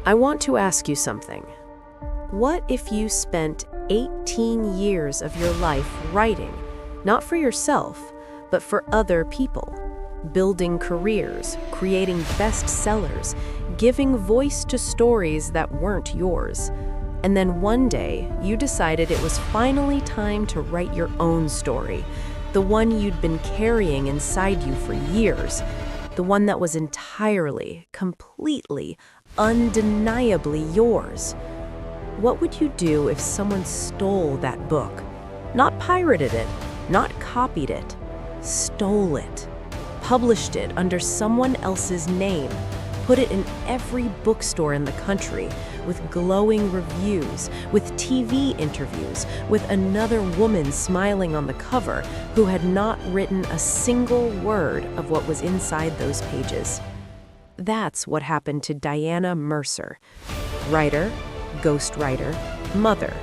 I want to ask you something. What if you spent 18 years of your life writing, not for yourself, but for other people, building careers, creating bestsellers, giving voice to stories that weren't yours, and then one day you decided it was finally time to write your own story, the one you'd been carrying inside you for years, the one that was entirely, completely, undeniably yours? What would you do if someone stole that book? Not pirated it, not copied it, stole it, published it under someone else's name, put it in every bookstore in the country, with glowing reviews, with TV interviews, with another woman smiling on the cover who had not written a single word of what was inside those pages. That's what happened to Diana Mercer, writer, ghostwriter, mother,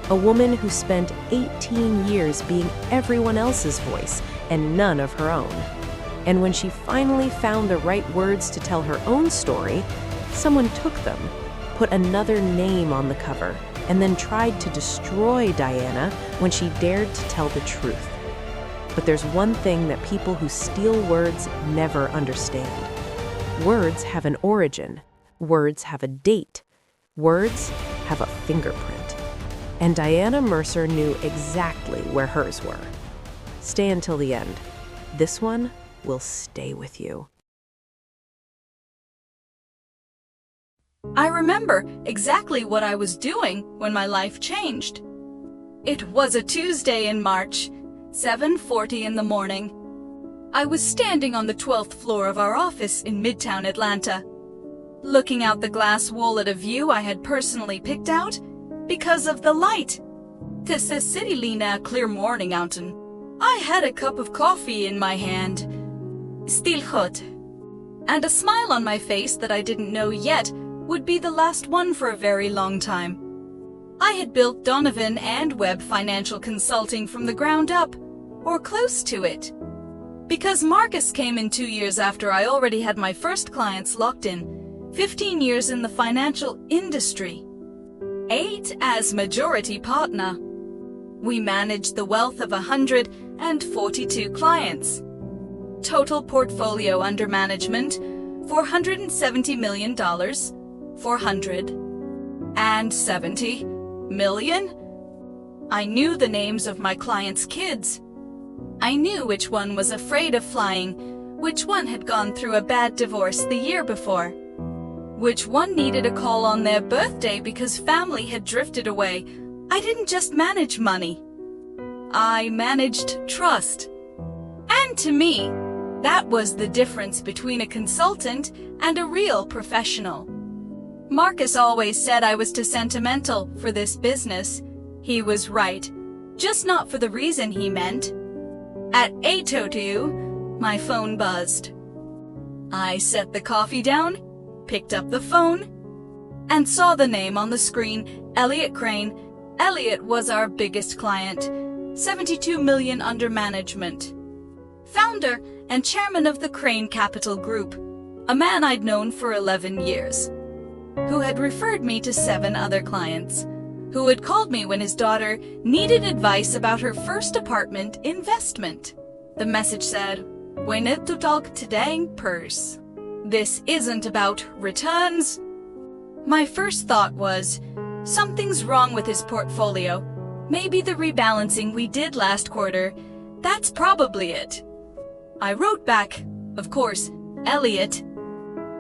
a woman who spent 18 years being everyone else's voice and none of her own. And when she finally found the right words to tell her own story, someone took them, put another name on the cover, and then tried to destroy Diana when she dared to tell the truth. But there's one thing that people who steal words never understand. Words have an origin. Words have a date. Words have a fingerprint. And Diana Mercer knew exactly where hers were. Stay until the end. This one will stay with you. I remember exactly what I was doing when my life changed. It was a Tuesday in March, 7:40 in the morning. I was standing on the 12th floor of our office in Midtown Atlanta, looking out the glass wall at a view I had personally picked out because of the light. This is city lina clear morning outen. I had a cup of coffee in my hand, still hot, and a smile on my face that I didn't know yet would be the last one for a very long time. I had built Donovan and Webb Financial Consulting from the ground up, or close to it. Because Marcus came in 2 years after I already had my first clients locked in, 15 years in the financial industry, 8 as majority partner. We managed the wealth of 142 clients. Total portfolio under management, $470 million, 470 million? I knew the names of my clients' kids. I knew which one was afraid of flying, which one had gone through a bad divorce the year before, which one needed a call on their birthday because family had drifted away. I didn't just manage money. I managed trust. And to me, that was the difference between a consultant and a real professional. Marcus always said I was too sentimental for this business. He was right, just not for the reason he meant. At 8:02, my phone buzzed. I set the coffee down, picked up the phone, and saw the name on the screen, Elliot Crane. Elliot was our biggest client, 72 million under management. Founder and chairman of the Crane Capital Group, a man I'd known for 11 years, who had referred me to 7 other clients, who had called me when his daughter needed advice about her first apartment investment. The message said, "We need to talk today, purse. This isn't about returns." My first thought was, something's wrong with his portfolio. Maybe the rebalancing we did last quarter, that's probably it. I wrote back, of course, "Elliot,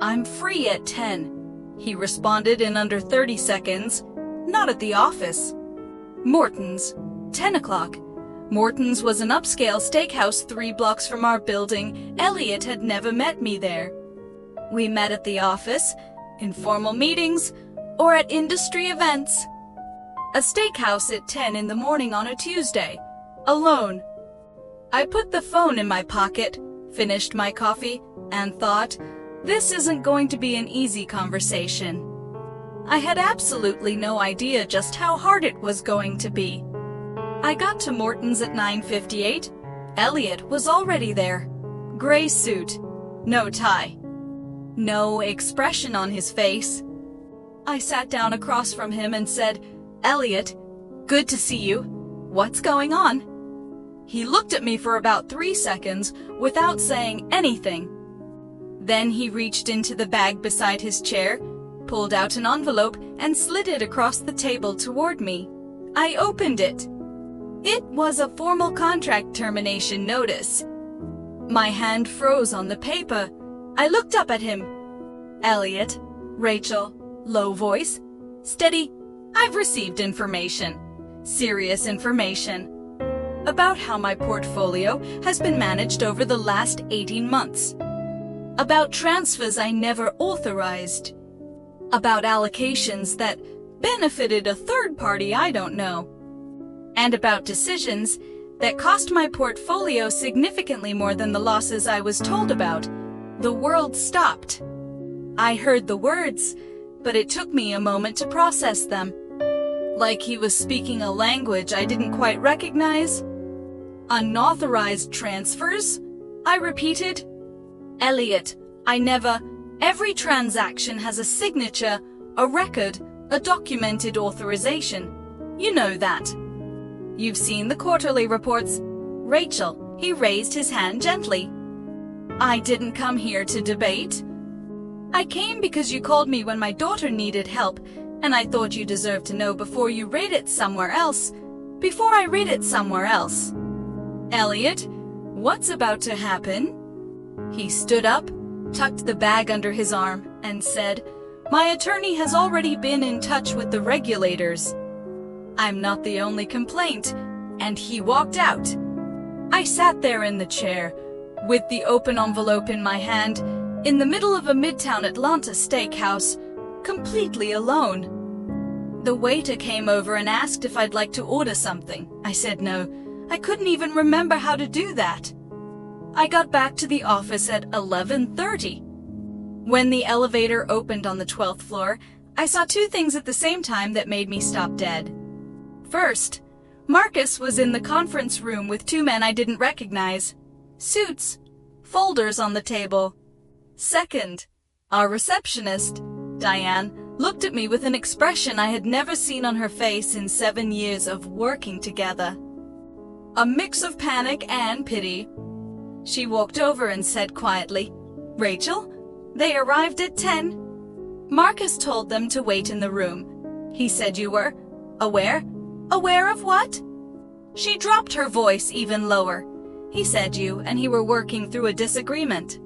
I'm free at 10. He responded in under 30 seconds, "Not at the office." Morton's, 10 o'clock. Morton's was an upscale steakhouse 3 blocks from our building. Elliot had never met me there. We met at the office, informal meetings, or at industry events. A steakhouse at 10 in the morning on a Tuesday, alone. I put the phone in my pocket, finished my coffee, and thought, this isn't going to be an easy conversation. I had absolutely no idea just how hard it was going to be. I got to Morton's at 9:58. Elliot was already there. Gray suit, no tie, no expression on his face. I sat down across from him and said, "Elliot, good to see you. What's going on?" He looked at me for about 3 seconds without saying anything. Then he reached into the bag beside his chair, pulled out an envelope, and slid it across the table toward me. I opened it. It was a formal contract termination notice. My hand froze on the paper. I looked up at him. "Elliot," Rachel, low voice, steady, "I've received information, serious information, about how my portfolio has been managed over the last 18 months. About transfers I never authorized. About allocations that benefited a third party I don't know. And about decisions that cost my portfolio significantly more than the losses I was told about. The world stopped. I heard the words, but it took me a moment to process them. Like he was speaking a language I didn't quite recognize. "Unauthorized transfers?" I repeated. "Elliot, every transaction has a signature, a record, a documented authorization. You know that. You've seen the quarterly reports." "Rachel," he raised his hand gently. "I didn't come here to debate. I came because you called me when my daughter needed help, and I thought you deserved to know before you read it somewhere else. Before I read it somewhere else. Elliot, what's about to happen?" He stood up, tucked the bag under his arm, and said, "My attorney has already been in touch with the regulators. I'm not the only complaint," and he walked out. I sat there in the chair, with the open envelope in my hand, in the middle of a Midtown Atlanta steakhouse, completely alone. The waiter came over and asked if I'd like to order something. I said no. I couldn't even remember how to do that. I got back to the office at 11:30. When the elevator opened on the 12th floor, I saw 2 things at the same time that made me stop dead. First, Marcus was in the conference room with 2 men I didn't recognize. Suits, folders on the table. Second, our receptionist, Diane, looked at me with an expression I had never seen on her face in 7 years of working together. A mix of panic and pity. She walked over and said quietly, "Rachel, they arrived at 10. Marcus told them to wait in the room. He said you were aware? Aware of what?" She dropped her voice even lower. "He said you and he were working through a disagreement.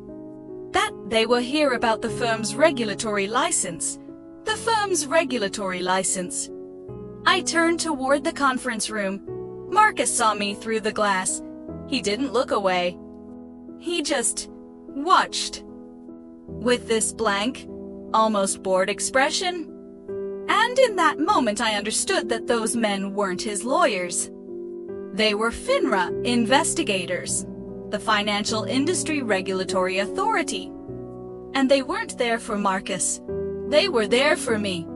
That they were here about the firm's regulatory license. The firm's regulatory license." I turned toward the conference room. Marcus saw me through the glass. He didn't look away. He just watched. With this blank, almost bored expression. And in that moment I understood that those men weren't his lawyers. They were FINRA investigators, the Financial Industry Regulatory Authority. And they weren't there for Marcus. They were there for me.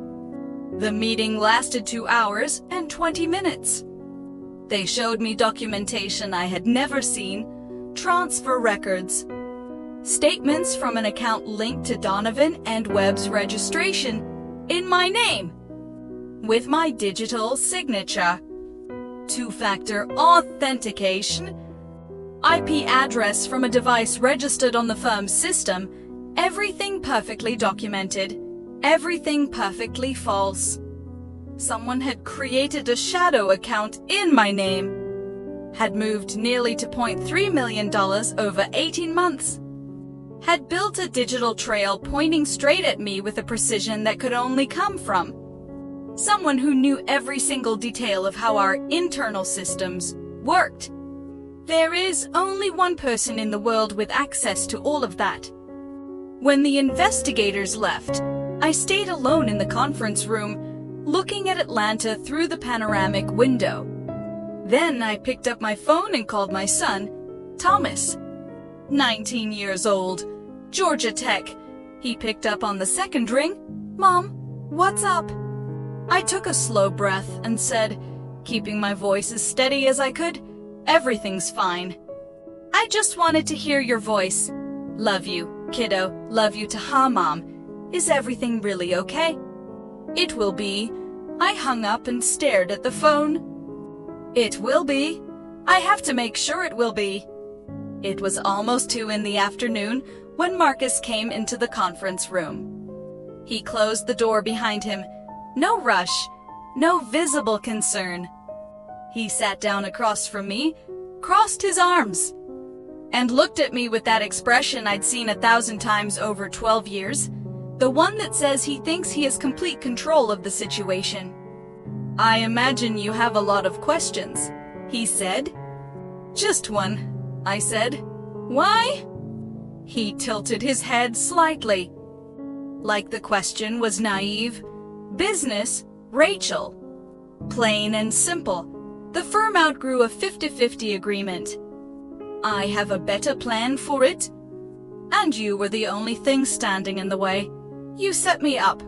The meeting lasted 2 hours and 20 minutes. They showed me documentation I had never seen, transfer records, statements from an account linked to Donovan and Webb's registration in my name, with my digital signature, 2-factor authentication, IP address from a device registered on the firm's system, everything perfectly documented, everything perfectly false. Someone had created a shadow account in my name, had moved nearly to $0.3 million over 18 months, had built a digital trail pointing straight at me with a precision that could only come from someone who knew every single detail of how our internal systems worked. There is only one person in the world with access to all of that. When the investigators left, I stayed alone in the conference room, looking at Atlanta through the panoramic window. Then I picked up my phone and called my son, Thomas, 19 years old, Georgia Tech. He picked up on the second ring. "Mom, what's up?" I took a slow breath and said, keeping my voice as steady as I could, "Everything's fine. I just wanted to hear your voice. Love you, kiddo. Love you to Mom. Is everything really okay?" It will be. I hung up and stared at the phone. It will be. I have to make sure it will be. It was almost 2 in the afternoon when Marcus came into the conference room. He closed the door behind him. No rush, no visible concern. He sat down across from me, crossed his arms, and looked at me with that expression I'd seen 1,000 times over 12 years, the one that says he thinks he has complete control of the situation. "I imagine you have a lot of questions," he said. "Just one," I said. "Why?" He tilted his head slightly, like the question was naive. "Business, Rachel. Plain and simple. The firm outgrew a 50-50 agreement. I have a better plan for it, and you were the only thing standing in the way. You set me up.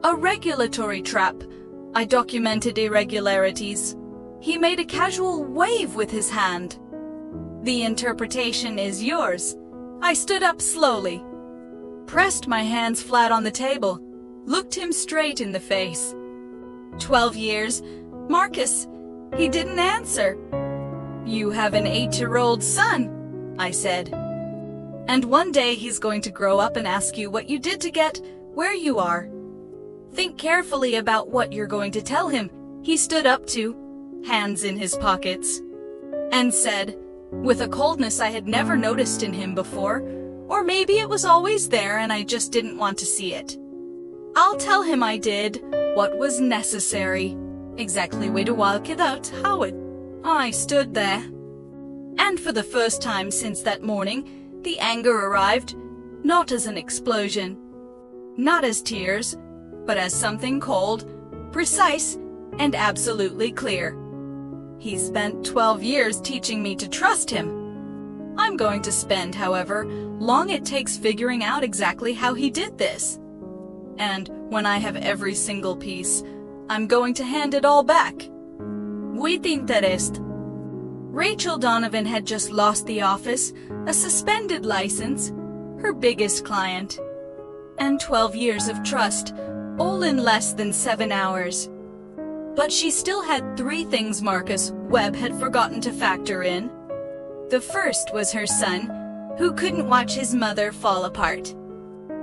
A regulatory trap. I documented irregularities." He made a casual wave with his hand. "The interpretation is yours." I stood up slowly, pressed my hands flat on the table, looked him straight in the face. 12 years, Marcus, he didn't answer. "You have an 8-year-old son," I said. "And one day he's going to grow up and ask you what you did to get where you are. Think carefully about what you're going to tell him." He stood up too, hands in his pockets, and said, with a coldness I had never noticed in him before, or maybe it was always there and I just didn't want to see it, "I'll tell him I did what was necessary." Exactly way to walk it out, Howard. I stood there, and for the first time since that morning, the anger arrived, not as an explosion, not as tears, but as something cold, precise, and absolutely clear. He spent 12 years teaching me to trust him. I'm going to spend however long it takes figuring out exactly how he did this. And when I have every single piece, I'm going to hand it all back. With interest. Rachel Donovan had just lost the office, a suspended license, her biggest client, and 12 years of trust, all in less than 7 hours. But she still had 3 things Marcus Webb had forgotten to factor in. The first was her son, who couldn't watch his mother fall apart.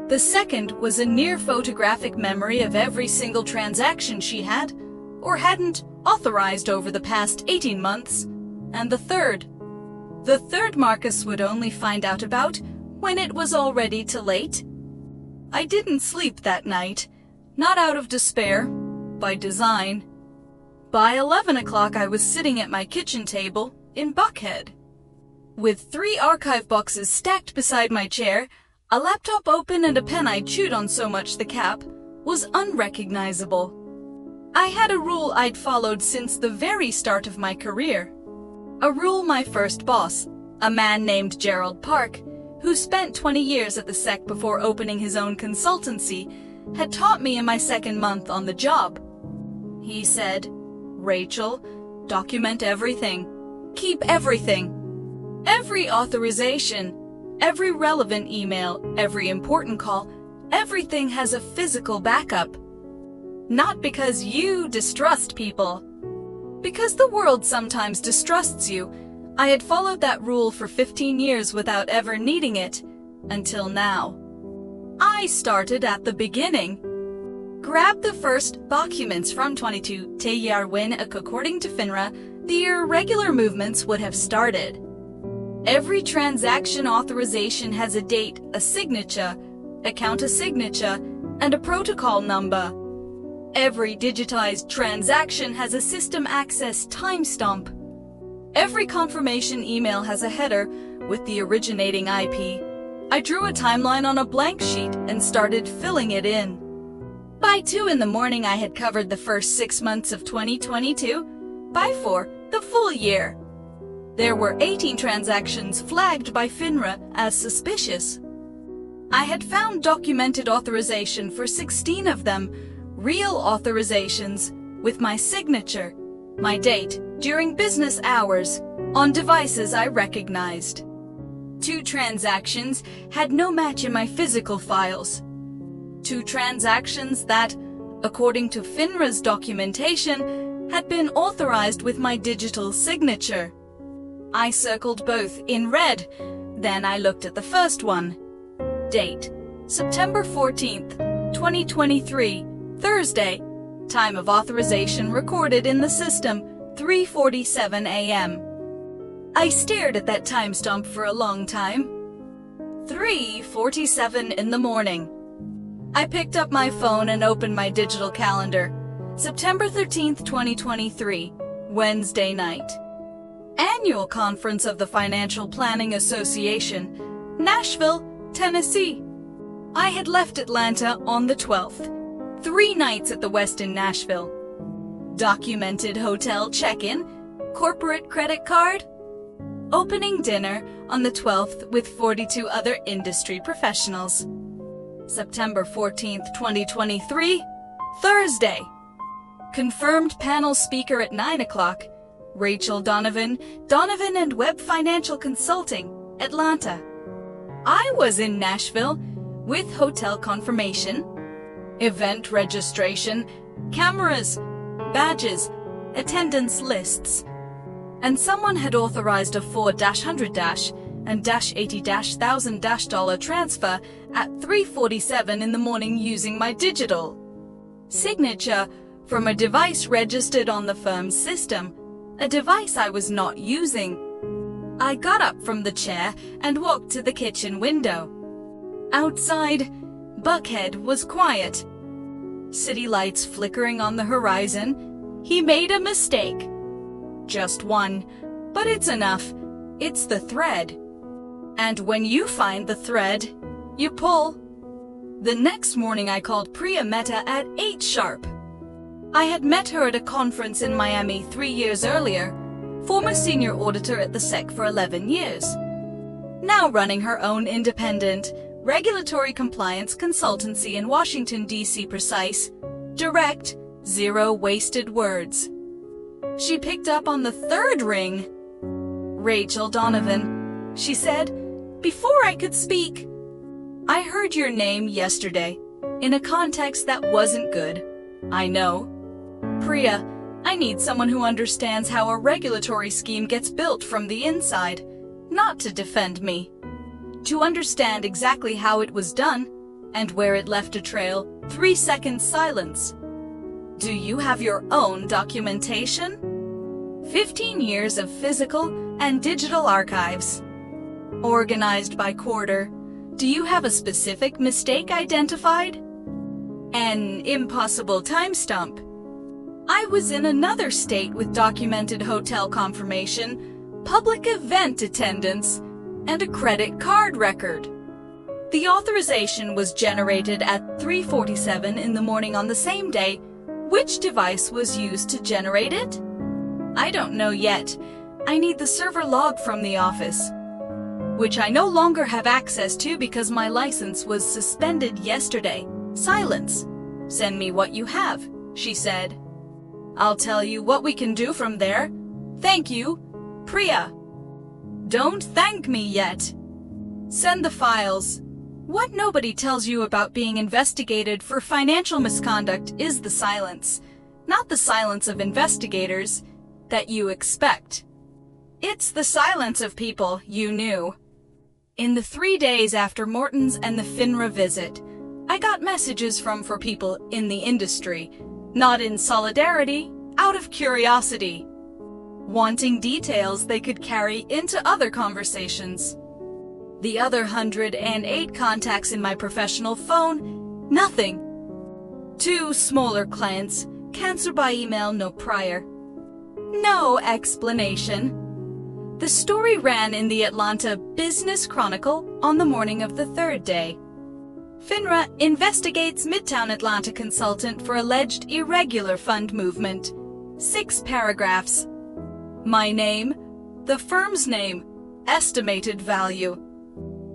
The second was a near photographic memory of every single transaction she had, or hadn't, authorized over the past 18 months. And the third Marcus would only find out about when it was already too late. I didn't sleep that night, not out of despair, by design. By 11 o'clock I was sitting at my kitchen table in Buckhead, with 3 archive boxes stacked beside my chair, a laptop open and a pen I chewed on so much the cap was unrecognizable. I had a rule I'd followed since the very start of my career. A rule my first boss, a man named Gerald Park, who spent 20 years at the SEC before opening his own consultancy, had taught me in my 2nd month on the job. He said, "Rachel, document everything. Keep everything. Every authorization, every relevant email, every important call, everything has a physical backup. Not because you distrust people, because the world sometimes distrusts you." I had followed that rule for 15 years without ever needing it, until now. I started at the beginning. Grabbed the first documents from 22 TR when, according to FINRA, the irregular movements would have started. Every transaction authorization has a date, a signature, a counter-signature, and a protocol number. Every digitized transaction has a system access timestamp. Every confirmation email has a header with the originating IP. I drew a timeline on a blank sheet and started filling it in. By 2 in the morning, I had covered the first 6 months of 2022. By 4, the full year. There were 18 transactions flagged by FINRA as suspicious. I had found documented authorization for 16 of them, real authorizations, with my signature, my date, during business hours, on devices I recognized. 2 transactions had no match in my physical files. 2 transactions that, according to FINRA's documentation, had been authorized with my digital signature. I circled both in red. Then I looked at the first one. Date: September 14th, 2023, Thursday. Time of authorization recorded in the system, 3:47 a.m. I stared at that timestamp for a long time. 3:47 in the morning. I picked up my phone and opened my digital calendar. September 13th, 2023, Wednesday night. Annual Conference of the Financial Planning Association, Nashville, Tennessee. I had left Atlanta on the 12th. 3 nights at the Westin Nashville. Documented hotel check-in, corporate credit card. Opening dinner on the 12th with 42 other industry professionals. September 14th, 2023, Thursday. Confirmed panel speaker at 9 o'clock. Rachel Donovan, Donovan and Web Financial Consulting, Atlanta. I was in Nashville with hotel confirmation, event registration, cameras, badges, attendance lists, and someone had authorized a $4-100- and $80,000 transfer at 3:47 in the morning using my digital signature from a device registered on the firm's system, a device I was not using. I got up from the chair and walked to the kitchen window. Outside, Buckhead was quiet. City lights flickering on the horizon. He made a mistake. Just one, but it's enough. It's the thread. And when you find the thread, you pull. The next morning I called Priya Mehta at 8 sharp. I had met her at a conference in Miami 3 years earlier, former senior auditor at the SEC for 11 years. Now running her own independent, regulatory compliance consultancy in Washington, D.C. Precise, direct, zero wasted words. She picked up on the third ring. Rachel Donovan, she said, before I could speak. I heard your name yesterday, in a context that wasn't good. I know. Priya, I need someone who understands how a regulatory scheme gets built from the inside, not to defend me. To understand exactly how it was done, and where it left a trail, 3-second silence. Do you have your own documentation? 15 years of physical and digital archives. Organized by quarter. Do you have a specific mistake identified? An impossible timestamp. I was in another state with documented hotel confirmation, public event attendance, and a credit card record. The authorization was generated at 3:47 in the morning on the same day. Which device was used to generate it? I don't know yet. I need the server log from the office, which I no longer have access to because my license was suspended yesterday. Silence. Send me what you have, she said. I'll tell you what we can do from there. Thank you, Priya. Don't thank me yet. Send the files. What nobody tells you about being investigated for financial misconduct is the silence, not the silence of investigators that you expect. It's the silence of people you knew. In the 3 days after Morton's and the FINRA visit, I got messages from people in the industry, not in solidarity, out of curiosity, wanting details they could carry into other conversations. The other 108 contacts in my professional phone, nothing. 2 smaller clients, cancer by email, no prior. No explanation. The story ran in the Atlanta Business Chronicle on the morning of the 3rd day. FINRA investigates Midtown Atlanta consultant for alleged irregular fund movement. 6 paragraphs. My name, the firm's name, estimated value.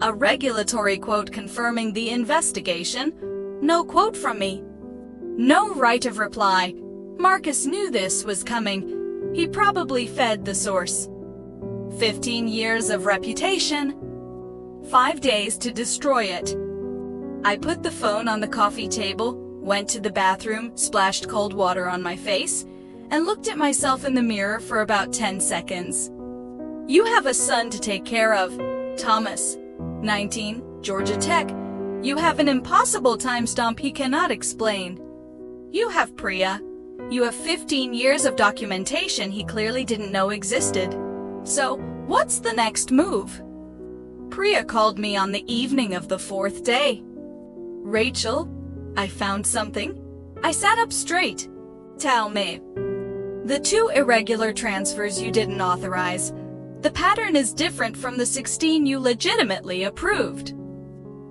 A regulatory quote confirming the investigation. No quote from me. No right of reply. Marcus knew this was coming. He probably fed the source. 15 years of reputation. 5 days to destroy it. I put the phone on the coffee table, went to the bathroom, splashed cold water on my face, and looked at myself in the mirror for about 10 seconds. You have a son to take care of, Thomas, 19, Georgia Tech. You have an impossible time stamp he cannot explain. You have Priya. You have 15 years of documentation he clearly didn't know existed. So, what's the next move? Priya called me on the evening of the 4th day. Rachel, I found something. I sat up straight. Tell me. The 2 irregular transfers you didn't authorize. The pattern is different from the 16 you legitimately approved.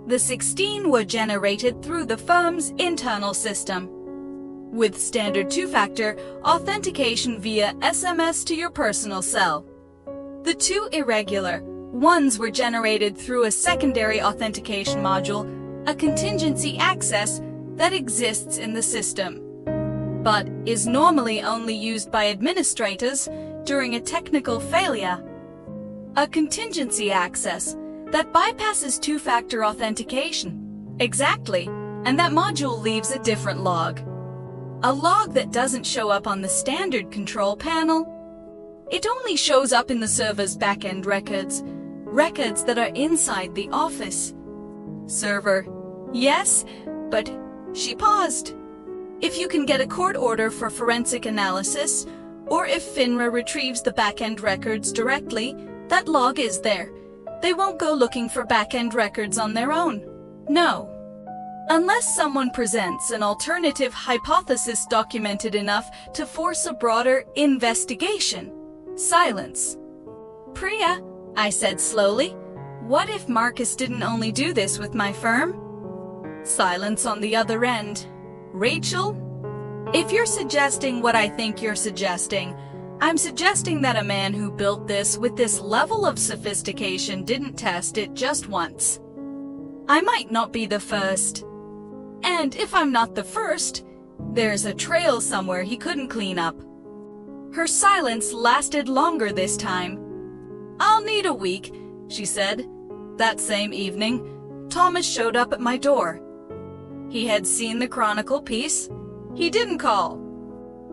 The 16 were generated through the firm's internal system, with standard 2-factor authentication via SMS to your personal cell. The 2 irregular ones were generated through a secondary authentication module, a contingency access that exists in the system, but is normally only used by administrators during a technical failure. A contingency access that bypasses 2-factor authentication. Exactly, and that module leaves a different log. A log that doesn't show up on the standard control panel. It only shows up in the server's backend records, records that are inside the office. Server, yes, but she paused. If you can get a court order for forensic analysis, or if FINRA retrieves the backend records directly, that log is there. They won't go looking for backend records on their own. No. Unless someone presents an alternative hypothesis documented enough to force a broader investigation. Silence. Priya, I said slowly, what if Marcus didn't only do this with my firm? Silence on the other end. Rachel, if you're suggesting what I think you're suggesting, I'm suggesting that a man who built this with this level of sophistication didn't test it just once. I might not be the first. And if I'm not the first, there's a trail somewhere he couldn't clean up. Her silence lasted longer this time. I'll need a week, she said. That same evening, Thomas showed up at my door. He had seen the Chronicle piece. He didn't call.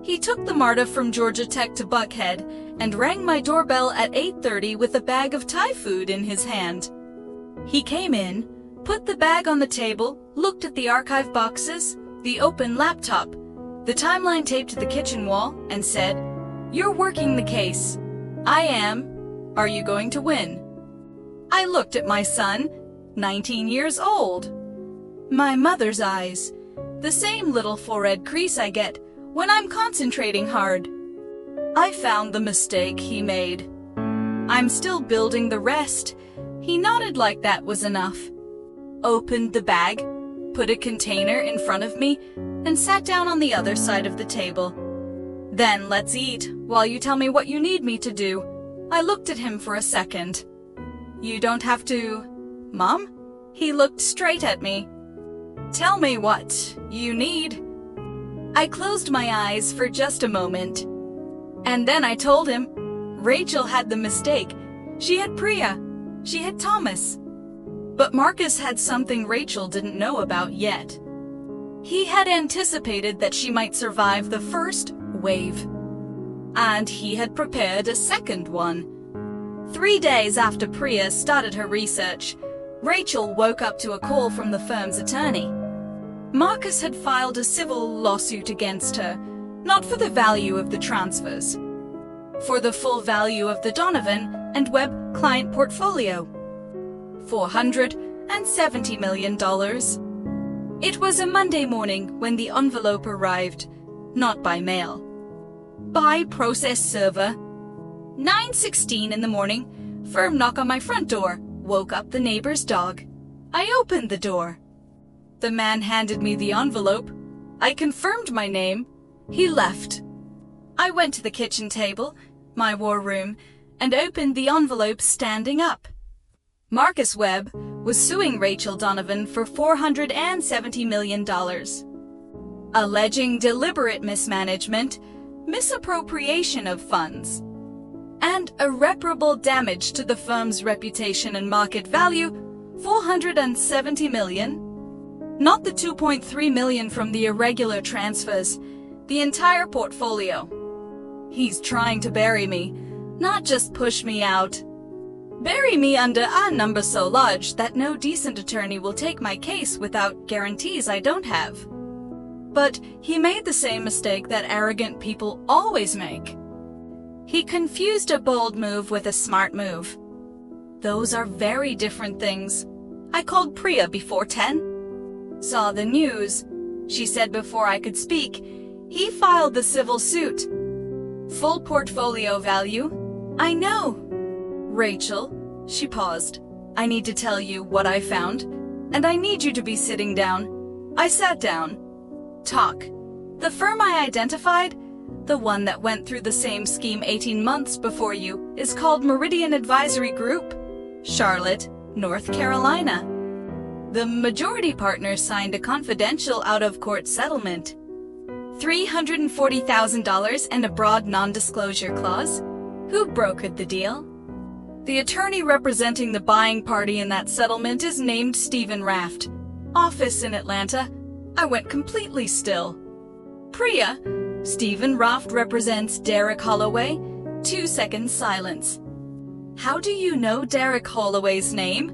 He took the MARTA from Georgia Tech to Buckhead and rang my doorbell at 8:30 with a bag of Thai food in his hand. He came in, put the bag on the table, looked at the archive boxes, the open laptop, the timeline taped to the kitchen wall, and said, "You're working the case." "I am. Are you going to win?" I looked at my son, 19 years old. My mother's eyes, the same little forehead crease I get when I'm concentrating hard. I found the mistake he made. I'm still building the rest. He nodded like that was enough. Opened the bag, put a container in front of me, and sat down on the other side of the table. Then let's eat while you tell me what you need me to do. I looked at him for a second. You don't have to... Mom? He looked straight at me. Tell me what you need. I closed my eyes for just a moment. And then I told him, Rachel had the mistake. She had Priya. She had Thomas. But Marcus had something Rachel didn't know about yet. He had anticipated that she might survive the first wave. And he had prepared a second one. 3 days after Priya started her research, Rachel woke up to a call from the firm's attorney. Marcus had filed a civil lawsuit against her, not for the value of the transfers, for the full value of the Donovan and Webb client portfolio. $470 million. It was a Monday morning when the envelope arrived, not by mail. By process server. 9:16 in the morning, firm knock on my front door, woke up the neighbor's dog. I opened the door. The man handed me the envelope. I confirmed my name. He left. I went to the kitchen table, my war room, and opened the envelope standing up. Marcus Webb was suing Rachel Donovan for $470 million, alleging deliberate mismanagement, misappropriation of funds, and irreparable damage to the firm's reputation and market value, $470 million. Not the 2.3 million from the irregular transfers, the entire portfolio. He's trying to bury me, not just push me out. Bury me under a number so large that no decent attorney will take my case without guarantees I don't have. But he made the same mistake that arrogant people always make. He confused a bold move with a smart move. Those are very different things. I called Priya before 10. Saw the news. She said before I could speak, he filed the civil suit. Full portfolio value. I know. Rachel, she paused. I need to tell you what I found, and I need you to be sitting down. I sat down. Talk. The firm I identified, the one that went through the same scheme 18 months before you, is called Meridian Advisory Group, Charlotte, North Carolina. The majority partner signed a confidential out-of-court settlement. $340,000 and a broad non-disclosure clause. Who brokered the deal? The attorney representing the buying party in that settlement is named Stephen Raft. Office in Atlanta. I went completely still. Priya, Stephen Raft represents Derek Holloway. 2 seconds silence. How do you know Derek Holloway's name?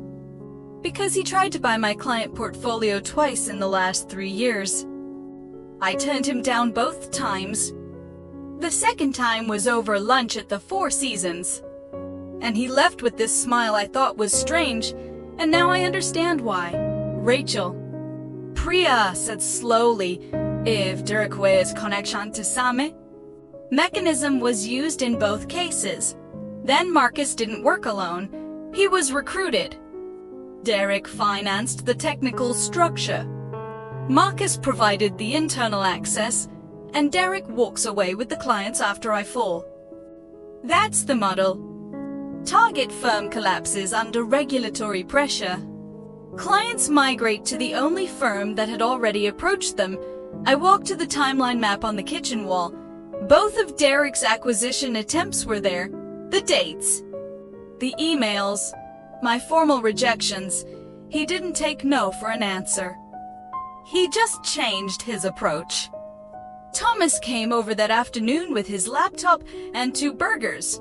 Because he tried to buy my client portfolio twice in the last 3 years. I turned him down both times. The second time was over lunch at the Four Seasons. And he left with this smile I thought was strange, and now I understand why. Rachel. Priya said slowly, if Derek Way's connection to Same. Mechanism was used in both cases. Then Marcus didn't work alone. He was recruited. Derek financed the technical structure. Marcus provided the internal access, and Derek walks away with the clients after I fall. That's the model. Target firm collapses under regulatory pressure. Clients migrate to the only firm that had already approached them. I walked to the timeline map on the kitchen wall. Both of Derek's acquisition attempts were there. The dates. The emails. My formal rejections. He didn't take no for an answer. He just changed his approach. Thomas came over that afternoon with his laptop and 2 burgers.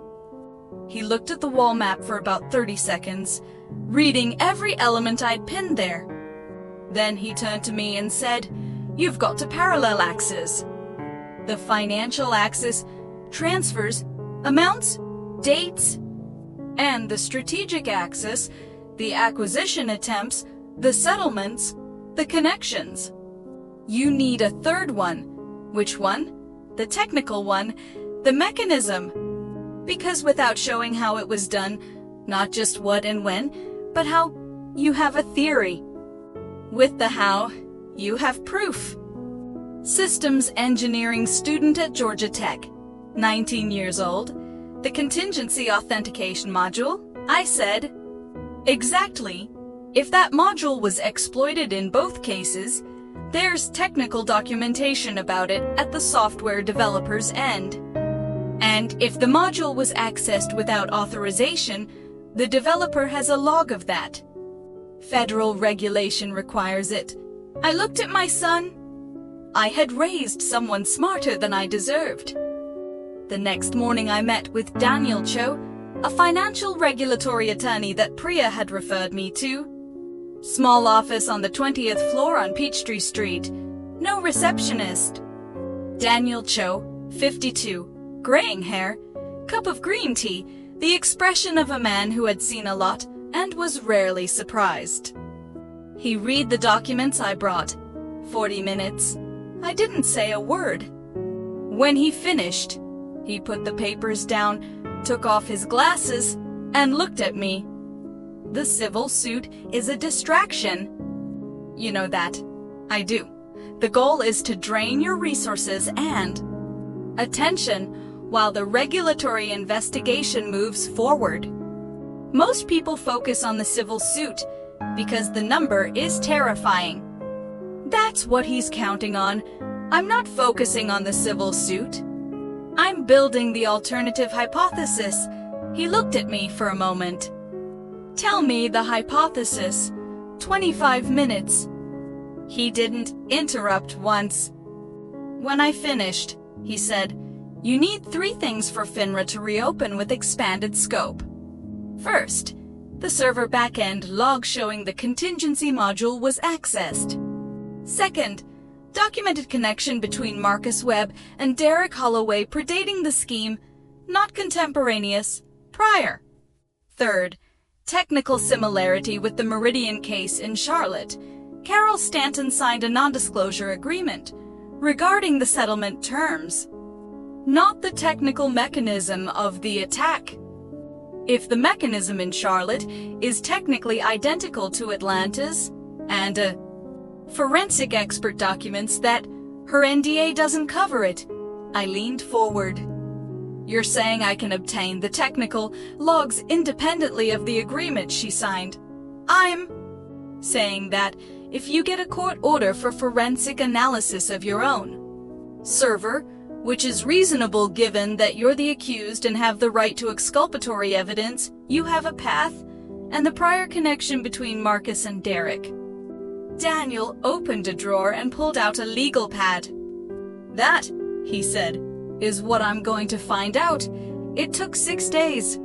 He looked at the wall map for about 30 seconds, reading every element I'd pinned there. Then he turned to me and said, "You've got to parallel axes. The financial axis, transfers, amounts, dates, and the strategic axis, the acquisition attempts, the settlements, the connections. You need a third one." Which one? The technical one, the mechanism. Because without showing how it was done, not just what and when, but how, you have a theory. With the how, you have proof. Systems engineering student at Georgia Tech, 19 years old. The contingency authentication module, I said. Exactly. If that module was exploited in both cases, there's technical documentation about it at the software developer's end. And if the module was accessed without authorization, the developer has a log of that. Federal regulation requires it. I looked at my son. I had raised someone smarter than I deserved. The next morning I met with Daniel Cho, a financial regulatory attorney that Priya had referred me to. Small office on the 20th floor on Peachtree Street. No receptionist. Daniel Cho, 52, graying hair, cup of green tea, the expression of a man who had seen a lot and was rarely surprised. He read the documents I brought. 40 minutes. I didn't say a word. When he finished, he put the papers down, took off his glasses, and looked at me. The civil suit is a distraction. You know that. I do. The goal is to drain your resources and attention while the regulatory investigation moves forward. Most people focus on the civil suit because the number is terrifying. That's what he's counting on. I'm not focusing on the civil suit. I'm building the alternative hypothesis. He looked at me for a moment. Tell me the hypothesis. 25 minutes. He didn't interrupt once. When I finished, he said, "You need 3 things for FINRA to reopen with expanded scope. First, the server backend log showing the contingency module was accessed. Second, documented connection between Marcus Webb and Derek Holloway predating the scheme, not contemporaneous, prior. Third, technical similarity with the Meridian case in Charlotte. Carol Stanton signed a non-disclosure agreement regarding the settlement terms, not the technical mechanism of the attack. If the mechanism in Charlotte is technically identical to Atlanta's, and forensic expert documents that her NDA doesn't cover it," I leaned forward. "You're saying I can obtain the technical logs independently of the agreement she signed?" "I'm saying that if you get a court order for forensic analysis of your own server, which is reasonable given that you're the accused and have the right to exculpatory evidence, you have a path, and the prior connection between Marcus and Derek." Daniel opened a drawer and pulled out a legal pad. "That," he said, "is what I'm going to find out. It took 6 days."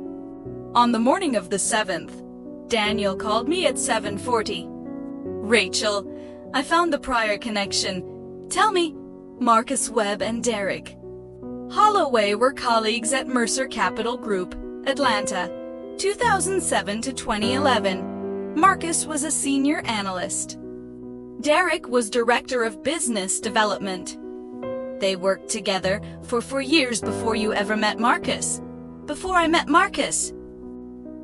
On the morning of the 7th, Daniel called me at 7:40. "Rachel, I found the prior connection. Tell me, Marcus Webb and Derek Holloway were colleagues at Mercer Capital Group, Atlanta, 2007 to 2011. Marcus was a senior analyst. Derek was director of business development. They worked together for 4 years before you ever met Marcus. Before I met Marcus.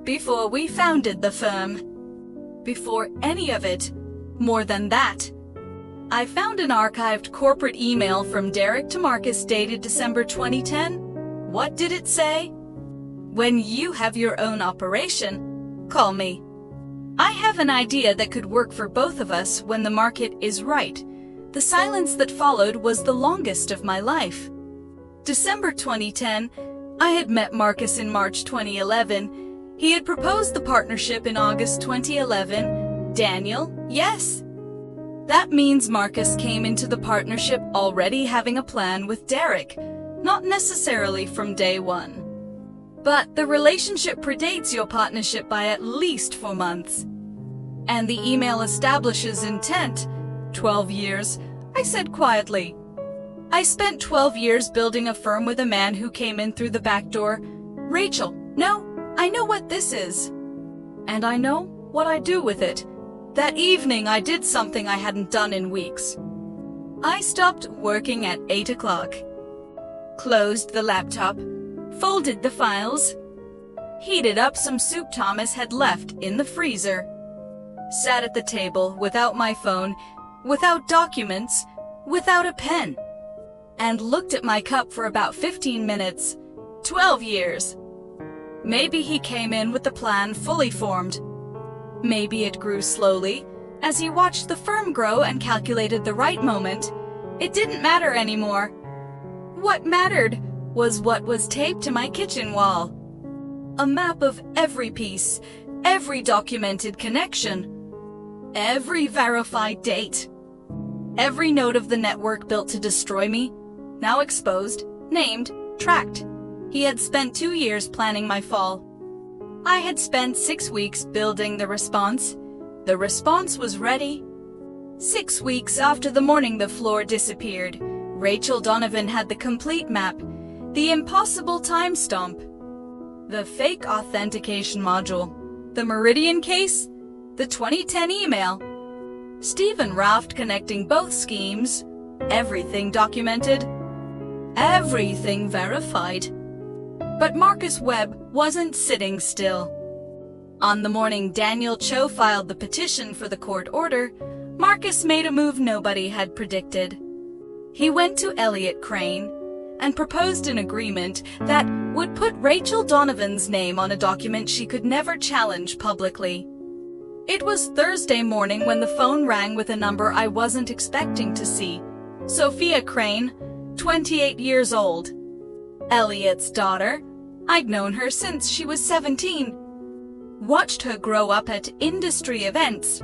Before we founded the firm. Before any of it. More than that. I found an archived corporate email from Derek to Marcus dated December 2010. What did it say? When you have your own operation, call me. I have an idea that could work for both of us when the market is right. The silence that followed was the longest of my life. December 2010, I had met Marcus in March 2011. He had proposed the partnership in August 2011. Daniel, yes. That means Marcus came into the partnership already having a plan with Derek, not necessarily from day one. But the relationship predates your partnership by at least 4 months. And the email establishes intent. 12 years, I said quietly. I spent 12 years building a firm with a man who came in through the back door. Rachel, no, I know what this is. And I know what I do with it. That evening I did something I hadn't done in weeks. I stopped working at 8 o'clock. Closed the laptop. Folded the files, heated up some soup Thomas had left in the freezer, sat at the table without my phone, without documents, without a pen, and looked at my cup for about 15 minutes. 12 years. Maybe he came in with the plan fully formed. Maybe it grew slowly, as he watched the firm grow and calculated the right moment. It didn't matter anymore. What mattered was what was taped to my kitchen wall. A map of every piece, every documented connection, every verified date, every node of the network built to destroy me, now exposed, named, tracked. He had spent 2 years planning my fall. I had spent 6 weeks building the response. The response was ready. 6 weeks after the morning the floor disappeared, Rachel Donovan had the complete map. The impossible timestamp, the fake authentication module, the Meridian case, the 2010 email, Stephen Raft connecting both schemes, everything documented, everything verified. But Marcus Webb wasn't sitting still. On the morning Daniel Cho filed the petition for the court order, Marcus made a move nobody had predicted. He went to Elliot Crane and proposed an agreement that would put Rachel Donovan's name on a document she could never challenge publicly. It was Thursday morning when the phone rang with a number I wasn't expecting to see. Sophia Crane, 28 years old. Elliot's daughter. I'd known her since she was 17. Watched her grow up at industry events.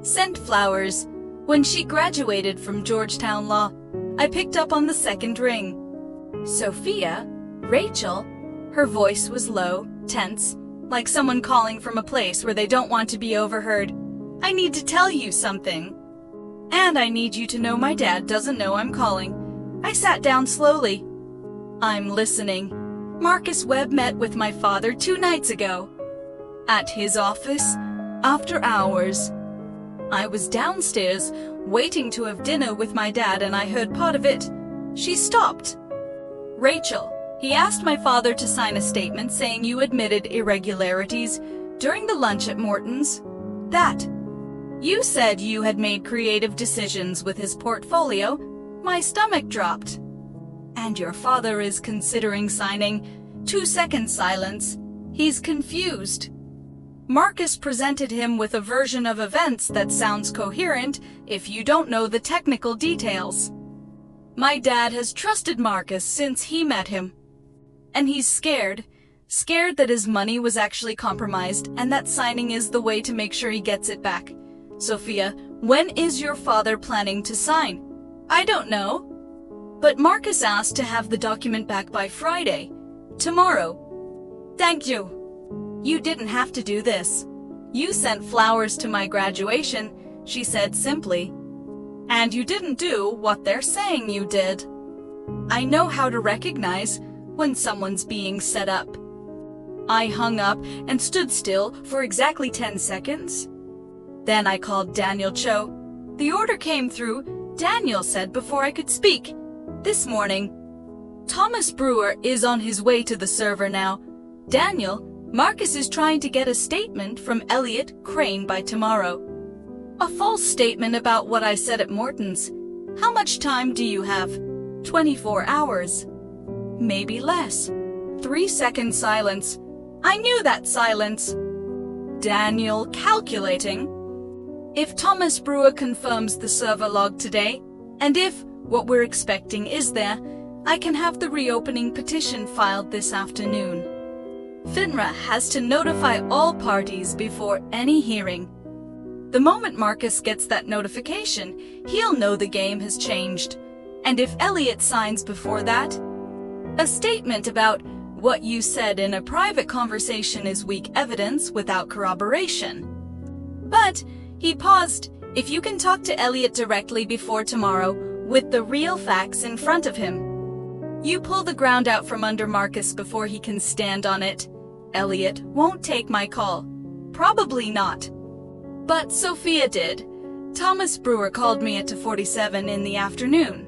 Sent flowers, When she graduated from Georgetown Law, I picked up on the second ring. Sophia? Rachel? Her voice was low, tense, like someone calling from a place where they don't want to be overheard. I need to tell you something. And I need you to know my dad doesn't know I'm calling. I sat down slowly. I'm listening. Marcus Webb met with my father 2 nights ago. At his office, after hours. I was downstairs, waiting to have dinner with my dad, and I heard part of it. She stopped. Rachel, he asked my father to sign a statement saying you admitted irregularities during the lunch at Morton's. That. You said you had made creative decisions with his portfolio. My stomach dropped. And your father is considering signing. 2-second silence. He's confused. Marcus presented him with a version of events that sounds coherent if you don't know the technical details. My dad has trusted Marcus since he met him. And he's scared that his money was actually compromised and that signing is the way to make sure he gets it back. Sophia, when is your father planning to sign? I don't know. But Marcus asked to have the document back by Friday. Tomorrow. Thank you. You didn't have to do this. You sent flowers to my graduation, she said simply. And you didn't do what they're saying you did. I know how to recognize when someone's being set up. I hung up and stood still for exactly 10 seconds. Then I called Daniel Cho. The order came through, Daniel said before I could speak. This morning. Thomas Brewer is on his way to the server now. Daniel, Marcus is trying to get a statement from Elliot Crane by tomorrow. A false statement about what I said at Morton's. How much time do you have? 24 hours. Maybe less. 3-second silence. I knew that silence. Daniel calculating. If Thomas Brewer confirms the server log today, and if what we're expecting is there, I can have the reopening petition filed this afternoon. FINRA has to notify all parties before any hearing. The moment Marcus gets that notification, he'll know the game has changed. And if Elliot signs before that, a statement about what you said in a private conversation is weak evidence without corroboration. But he paused. If you can talk to Elliot directly before tomorrow with the real facts in front of him, you pull the ground out from under Marcus before he can stand on it. Elliot won't take my call. Probably not. But Sophia did. Thomas Brewer called me at 2:47 in the afternoon.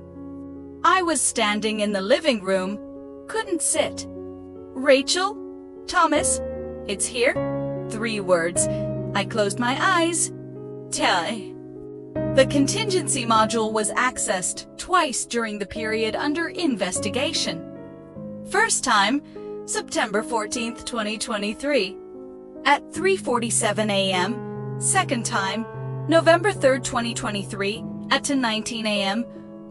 I was standing in the living room, couldn't sit. Rachel? Thomas? It's here? 3 words. I closed my eyes. Tie. The contingency module was accessed twice during the period under investigation. First time, September 14th, 2023, at 3:47 a.m. Second time, November 3rd, 2023, at 10:19 a.m.,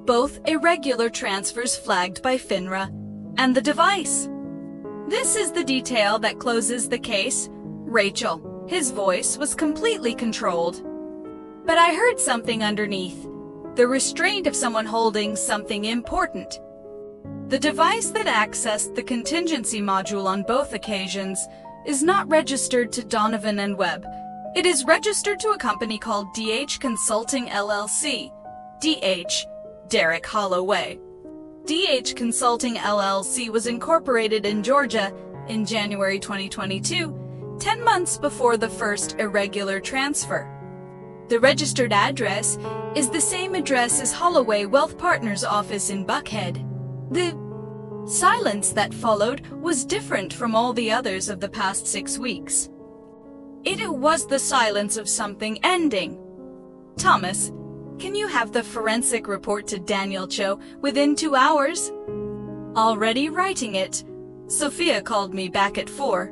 both irregular transfers flagged by FINRA, and the device. This is the detail that closes the case. Rachel. His voice was completely controlled. But I heard something underneath. The restraint of someone holding something important. The device that accessed the contingency module on both occasions is not registered to Donovan and Webb. It is registered to a company called DH Consulting LLC. DH, Derek Holloway. DH Consulting LLC was incorporated in Georgia in January 2022, 10 months before the first irregular transfer. The registered address is the same address as Holloway Wealth Partners' office in Buckhead. The silence that followed was different from all the others of the past 6 weeks. It was the silence of something ending. Thomas, can you have the forensic report to Daniel Cho within 2 hours? Already writing it. Sophia called me back at 4.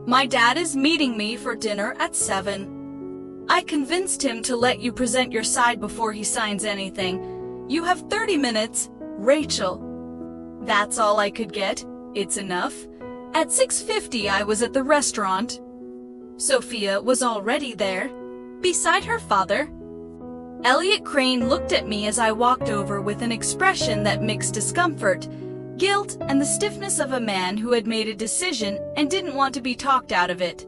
My dad is meeting me for dinner at 7. I convinced him to let you present your side before he signs anything. You have 30 minutes, Rachel. That's all I could get. It's enough. At 6:50 I was at the restaurant. Sophia was already there, beside her father. Elliot Crane looked at me as I walked over with an expression that mixed discomfort, guilt, and the stiffness of a man who had made a decision and didn't want to be talked out of it.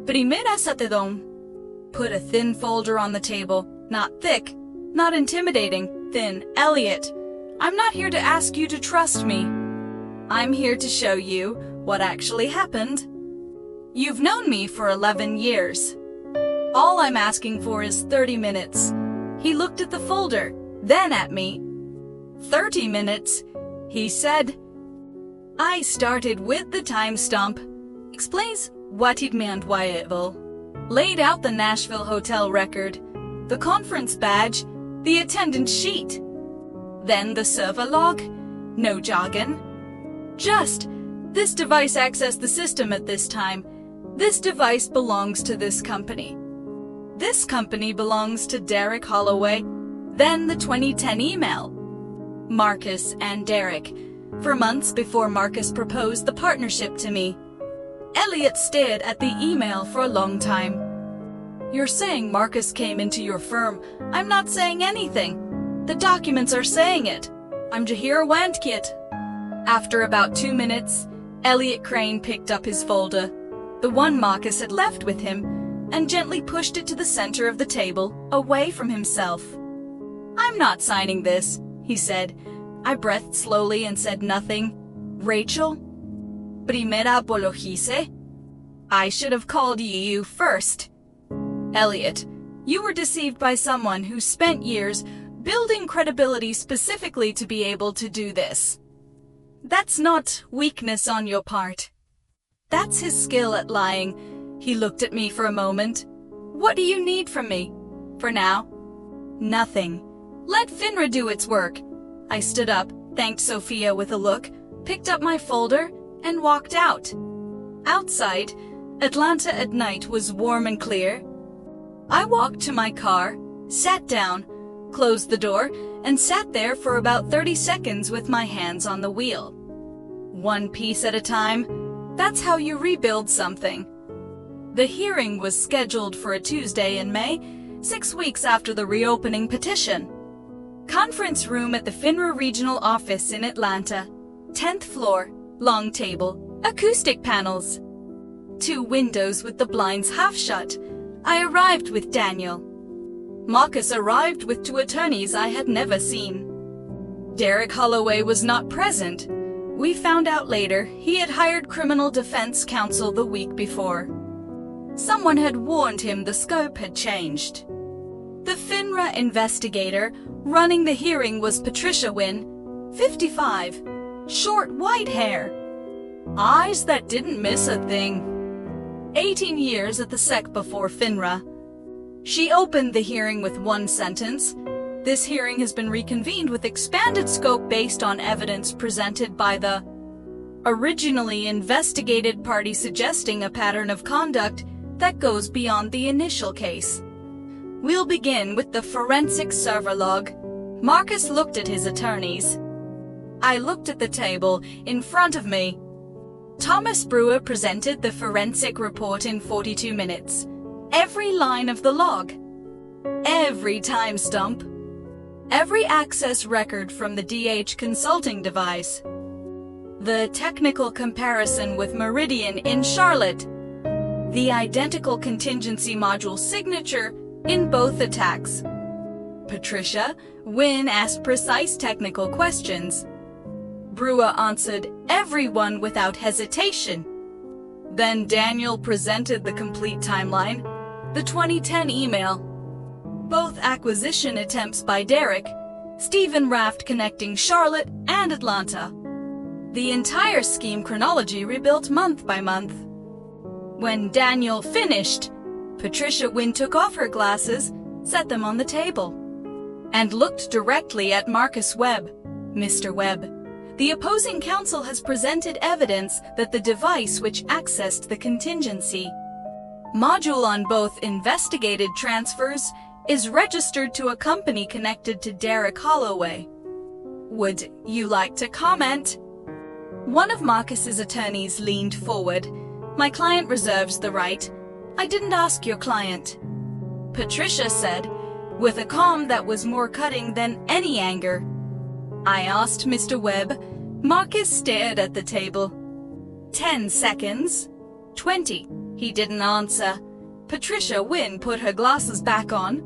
Primera satedom. Put a thin folder on the table. Not thick, not intimidating, thin. Elliot, I'm not here to ask you to trust me. I'm here to show you what actually happened. You've known me for 11 years. All I'm asking for is 30 minutes. He looked at the folder, then at me. 30 minutes, he said. I started with the timestamp. Explains what he'd meant by it. Laid out the Nashville hotel record, the conference badge, the attendance sheet. Then the server log. No jargon. Just, this device accessed the system at this time. This device belongs to this company. This company belongs to Derek Holloway. Then the 2010 email. Marcus and Derek. For months before Marcus proposed the partnership to me. Elliot stared at the email for a long time. You're saying Marcus came into your firm. I'm not saying anything. The documents are saying it. I'm Jahir Wandkit. After about 2 minutes, Elliot Crane picked up his folder, the one Marcus had left with him, and gently pushed it to the center of the table, away from himself. I'm not signing this, he said. I breathed slowly and said nothing. Rachel? Primera apologise? I should have called you first. Elliot, you were deceived by someone who spent years building credibility specifically to be able to do this. That's not weakness on your part. That's his skill at lying. He looked at me for a moment. What do you need from me? For now? Nothing. Let FINRA do its work. I stood up, thanked Sophia with a look, picked up my folder, and walked out. Outside, Atlanta at night was warm and clear. I walked to my car, sat down, closed the door, and sat there for about 30 seconds with my hands on the wheel. One piece at a time, that's how you rebuild something. The hearing was scheduled for a Tuesday in May, 6 weeks after the reopening petition. Conference room at the FINRA regional office in Atlanta. 10th floor, long table, acoustic panels. 2 windows with the blinds half shut. I arrived with Daniel. Marcus arrived with 2 attorneys I had never seen. Derek Holloway was not present. We found out later he had hired criminal defense counsel the week before. Someone had warned him the scope had changed. The FINRA investigator running the hearing was Patricia Wynn, 55, short white hair, eyes that didn't miss a thing. 18 years at the SEC before FINRA. She opened the hearing with one sentence. This hearing has been reconvened with expanded scope based on evidence presented by the originally investigated party, suggesting a pattern of conduct that goes beyond the initial case. We'll begin with the forensic server log. Marcus looked at his attorneys. I looked at the table in front of me. Thomas Brewer presented the forensic report in 42 minutes. Every line of the log. Every timestamp. Every access record from the DH consulting device. The technical comparison with Meridian in Charlotte. The identical contingency module signature in both attacks. Patricia Wynn asked precise technical questions. Brewer answered every one without hesitation. Then Daniel presented the complete timeline, the 2010 email. Both acquisition attempts by Derek, Stephen Raft connecting Charlotte and Atlanta. The entire scheme chronology rebuilt month by month. When Daniel finished, Patricia Wynn took off her glasses, set them on the table, and looked directly at Marcus Webb. Mr. Webb, the opposing counsel has presented evidence that the device which accessed the contingency module on both investigated transfers is registered to a company connected to Derek Holloway. Would you like to comment? One of Marcus's attorneys leaned forward. My client reserves the right. I didn't ask your client. Patricia said, with a calm that was more cutting than any anger. I asked Mr. Webb. Marcus stared at the table. 10 seconds. 20. He didn't answer. Patricia Wynne put her glasses back on.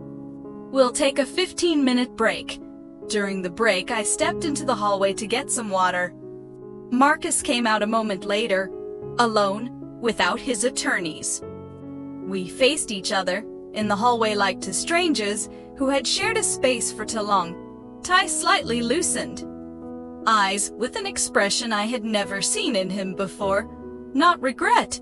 We'll take a 15-minute break. During the break, I stepped into the hallway to get some water. Marcus came out a moment later, alone, without his attorneys. We faced each other in the hallway like two strangers who had shared a space for too long. Tie slightly loosened. Eyes with an expression I had never seen in him before. Not regret.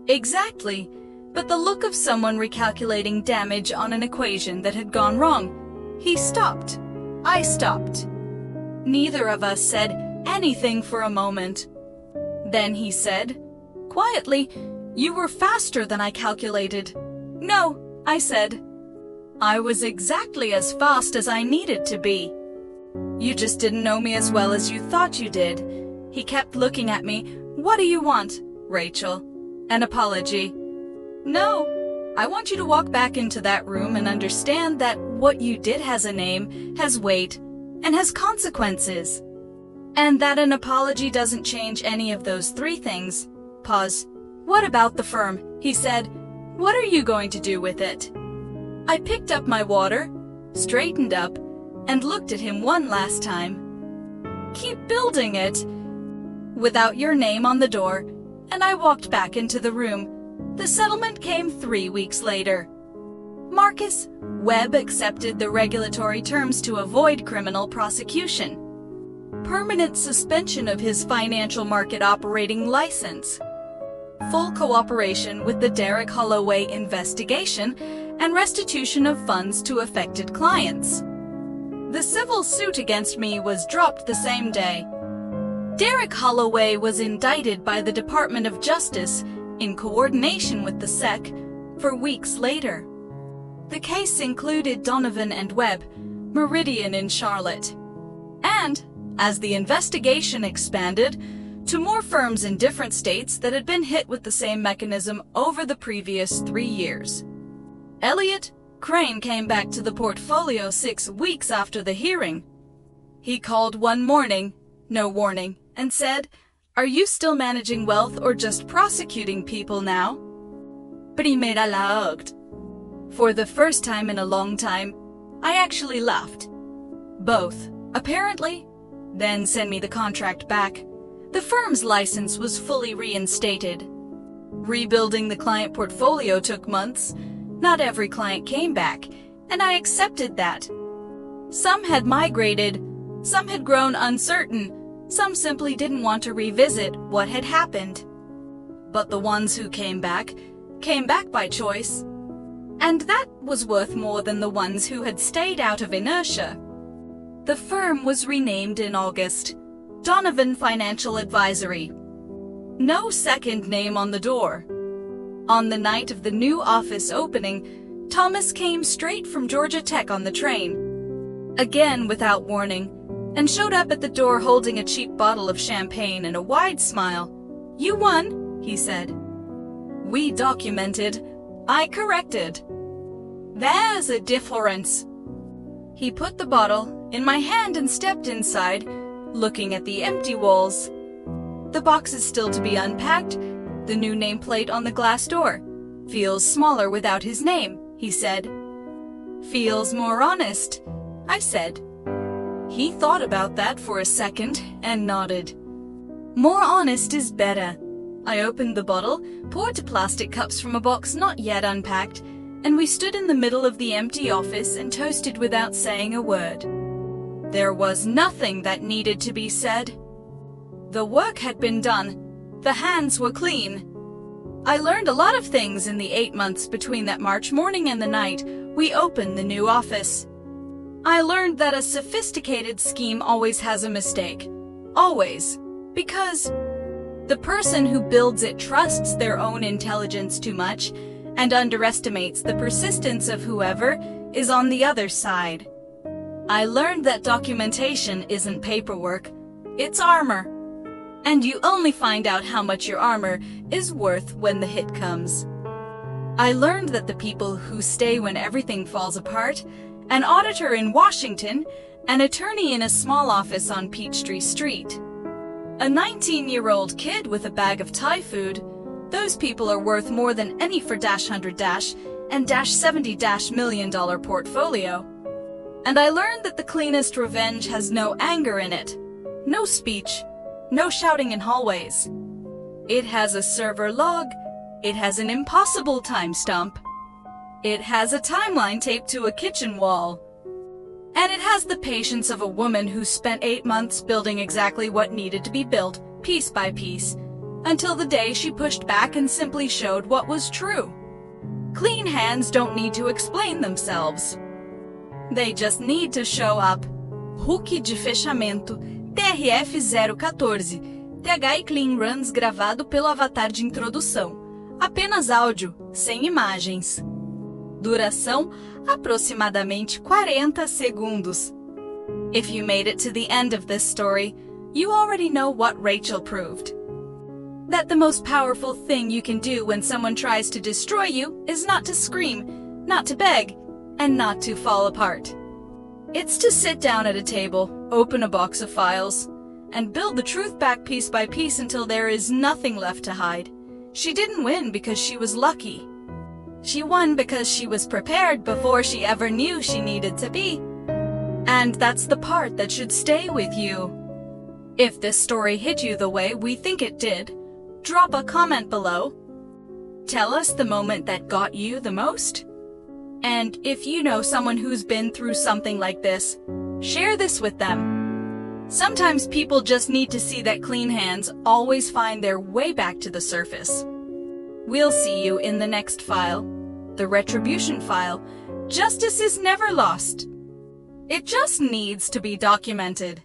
Exactly, but the look of someone recalculating damage on an equation that had gone wrong. He stopped. I stopped. Neither of us said anything for a moment. Then he said, quietly, "You were faster than I calculated." "No," I said. "I was exactly as fast as I needed to be. You just didn't know me as well as you thought you did." He kept looking at me. "What do you want, Rachel? An apology?" "No. I want you to walk back into that room and understand that what you did has a name, has weight, and has consequences. And that an apology doesn't change any of those three things." Pause. "What about the firm?" he said. "What are you going to do with it?" I picked up my water, straightened up, and looked at him one last time. "Keep building it." Without your name on the door, and I walked back into the room. The settlement came 3 weeks later. Marcus Webb accepted the regulatory terms to avoid criminal prosecution. Permanent suspension of his financial market operating license. Full cooperation with the Derek Holloway investigation and restitution of funds to affected clients. The civil suit against me was dropped the same day. Derek Holloway was indicted by the Department of Justice in coordination with the SEC for weeks later. The case included Donovan and Webb, Meridian in Charlotte. And, as the investigation expanded, to more firms in different states that had been hit with the same mechanism over the previous 3 years. Elliot Crane came back to the portfolio 6 weeks after the hearing. He called one morning, no warning, and said, "Are you still managing wealth or just prosecuting people now?" Primera laughed. For the first time in a long time, I actually laughed. Both, apparently. Then send me the contract back. The firm's license was fully reinstated. Rebuilding the client portfolio took months. Not every client came back, and I accepted that. Some had migrated, some had grown uncertain, some simply didn't want to revisit what had happened. But the ones who came back by choice. And that was worth more than the ones who had stayed out of inertia. The firm was renamed in August, Donovan Financial Advisory. No second name on the door. On the night of the new office opening, Thomas came straight from Georgia Tech on the train, again without warning, and showed up at the door holding a cheap bottle of champagne and a wide smile. "You won," he said. "We documented. I corrected. There's a difference." He put the bottle in my hand and stepped inside, looking at the empty walls. The box is still to be unpacked. The new nameplate on the glass door. "Feels smaller without his name," he said. "Feels more honest," I said. He thought about that for a second and nodded. "More honest is better." I opened the bottle, poured plastic cups from a box not yet unpacked, and we stood in the middle of the empty office and toasted without saying a word. There was nothing that needed to be said. The work had been done. The hands were clean. I learned a lot of things in the 8 months between that March morning and the night we opened the new office. I learned that a sophisticated scheme always has a mistake. Always. Because the person who builds it trusts their own intelligence too much and underestimates the persistence of whoever is on the other side. I learned that documentation isn't paperwork, it's armor. And you only find out how much your armor is worth when the hit comes. I learned that the people who stay when everything falls apart an auditor in Washington, an attorney in a small office on Peachtree Street. A 19-year-old kid with a bag of Thai food. Those people are worth more than any for -100- and -70- million-dollar portfolio. And I learned that the cleanest revenge has no anger in it, no speech, no shouting in hallways. It has a server log, it has an impossible timestamp, it has a timeline taped to a kitchen wall, and it has the patience of a woman who spent 8 months building exactly what needed to be built, piece by piece, until the day she pushed back and simply showed what was true. Clean hands don't need to explain themselves. They just need to show up. Hook de fechamento, TRF 014, TH Clean Runs gravado pelo avatar de introdução. Apenas áudio, sem imagens. Duração, aproximadamente 40 segundos. If you made it to the end of this story, you already know what Rachel proved. That the most powerful thing you can do when someone tries to destroy you is not to scream, not to beg, and not to fall apart. It's to sit down at a table, open a box of files, and build the truth back piece by piece until there is nothing left to hide. She didn't win because she was lucky. She won because she was prepared before she ever knew she needed to be. And that's the part that should stay with you. If this story hit you the way we think it did, drop a comment below. Tell us the moment that got you the most. And if you know someone who's been through something like this, share this with them. Sometimes people just need to see that clean hands always find their way back to the surface. We'll see you in the next file, the Retribution file. Justice is never lost. It just needs to be documented.